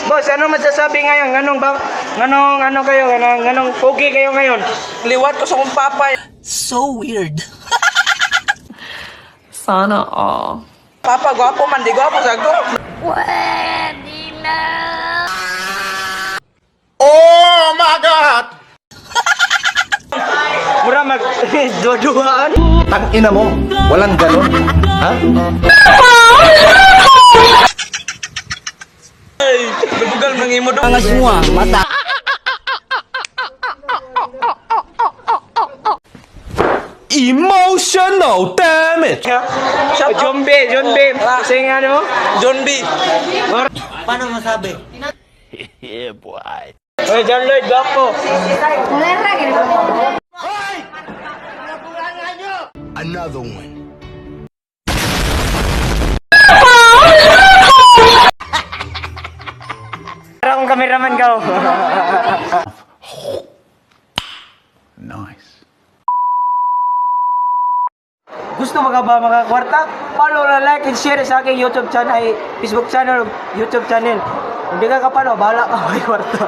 Boss, ano masasabi ngayon? Ano kayo? Anong pogi kayo ngayon? Liwat ko sa kong papa. So weird. Sana all. Papa, gwapo man, di gwapo sago. Oh my God! Mura mag-duduhaan. Tangina mo, walang ganon. Ha? Bugal mangimo do. Mga semua, mata. Emotional damage. John B. Kasi nga ano? John B. Paano masabi? Oy, John Lloyd, gwapo. Another one. Para akong cameraman ka. Nice. Gusto makakwarta? Follow na, like and share sa aking YouTube channel, Facebook channel, YouTube channel. Kung di ka kapano, bahala ka may kwarta.